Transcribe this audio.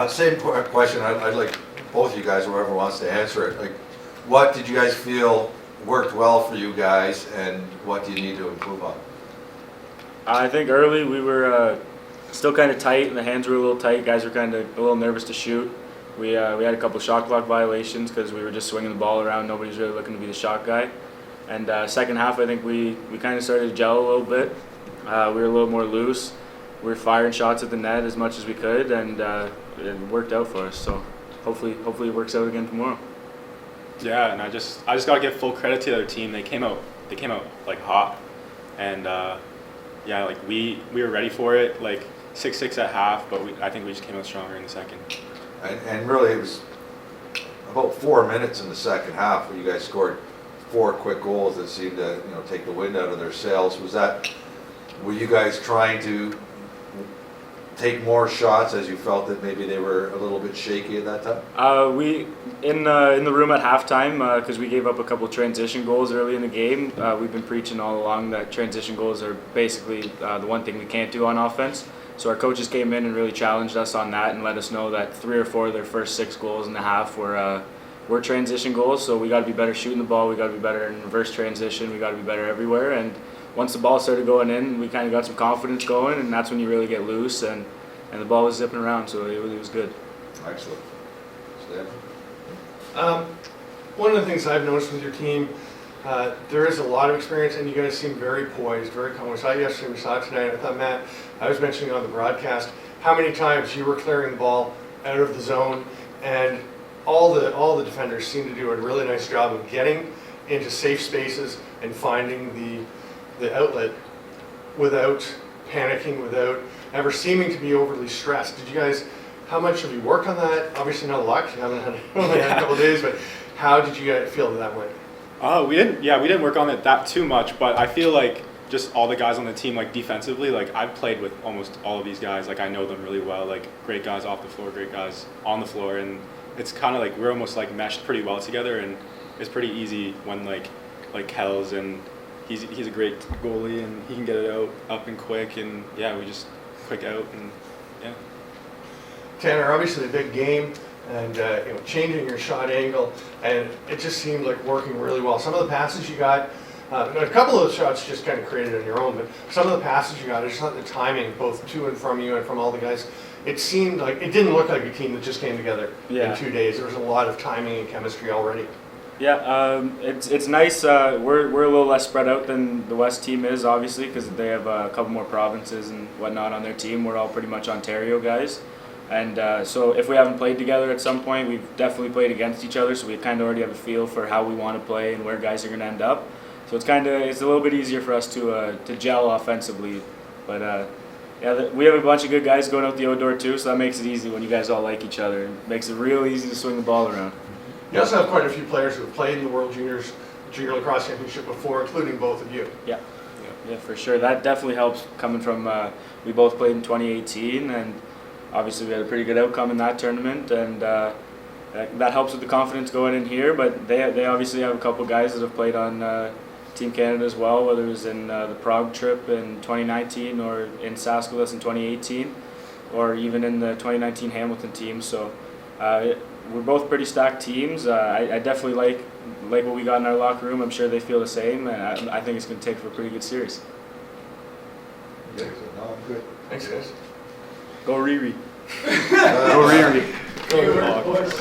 Same question. I'd like both of you guys, whoever wants to answer it. Like, what did you guys feel worked well for you guys, and what do you need to improve on? I think early we were still kind of tight, and the hands were a little tight. Guys were kind of a little nervous to shoot. We had a couple shot clock violations because we were just swinging the ball around. Nobody's really looking to be the shot guy. And second half, I think we kind of started to gel a little bit. We were a little more loose. We were firing shots at the net as much as we could, and it worked out for us. So hopefully it works out again tomorrow. Yeah, and I just gotta give full credit to the other team. They came out like hot, and yeah, like we were ready for it. Like 6-6 at half, but I think we just came out stronger in the second. And really, it was about 4 minutes in the second half where you guys scored 4 quick goals that seemed to take the wind out of their sails. Were you guys trying to take more shots as you felt that maybe they were a little bit shaky at that time? We in the room at halftime because we gave up a couple transition goals early in the game. We've been preaching all along that transition goals are basically the one thing we can't do on offense. So our coaches came in and really challenged us on that and let us know that 3 or 4 of their first 6 goals in the half were transition goals. So we got to be better shooting the ball. We got to be better in reverse transition. We got to be better everywhere. And once the ball started going in, we kind of got some confidence going, and that's when you really get loose, and the ball was zipping around, so it was good. Excellent. Stan? One of the things I've noticed with your team, there is a lot of experience, and you guys seem very poised, very calm. We saw it yesterday, we saw it tonight. I thought, Matt, I was mentioning on the broadcast how many times you were clearing the ball out of the zone, and all the defenders seem to do a really nice job of getting into safe spaces and finding the outlet without panicking, without ever seeming to be overly stressed. Did you guys, how much have you worked on that? Obviously not a lot, you haven't had only had a couple of days, but how did you guys feel that went? We didn't work on it that too much, but I feel like just all the guys on the team, like defensively, like I've played with almost all of these guys, like I know them really well, like great guys off the floor, great guys on the floor, and it's kind of like we're almost like meshed pretty well together, and it's pretty easy when like Kells, and he's a great goalie and he can get it up and quick, and yeah, we just quick out, and yeah. Tanner, obviously a big game, and changing your shot angle, and it just seemed like working really well. Some of the passes you got, a couple of the shots just kind of created on your own, but some of the passes you got, I just thought the timing, both to and from you and from all the guys, it seemed like, it didn't look like a team that just came together in 2 days. There was a lot of timing and chemistry already. Yeah, it's nice. We're a little less spread out than the West team is, obviously, because they have a couple more provinces and whatnot on their team. We're all pretty much Ontario guys, and so if we haven't played together at some point, we've definitely played against each other. So we kind of already have a feel for how we want to play and where guys are going to end up. So it's a little bit easier for us to gel offensively, but yeah, we have a bunch of good guys going out the outdoor too, so that makes it easy when you guys all like each other. It makes it real easy to swing the ball around. You also have quite a few players who have played in the World Junior Lacrosse Championship before, including both of you. Yeah, for sure. That definitely helps coming from, we both played in 2018, and obviously we had a pretty good outcome in that tournament, and that helps with the confidence going in here, but they obviously have a couple guys that have played on Team Canada as well, whether it was in the Prague trip in 2019 or in Saskatchewan in 2018, or even in the 2019 Hamilton team. So we're both pretty stacked teams. I definitely like what we got in our locker room. I'm sure they feel the same, and I think it's going to take for a pretty good series. Yeah, no, I'm good. Thanks, guys. Go Riri.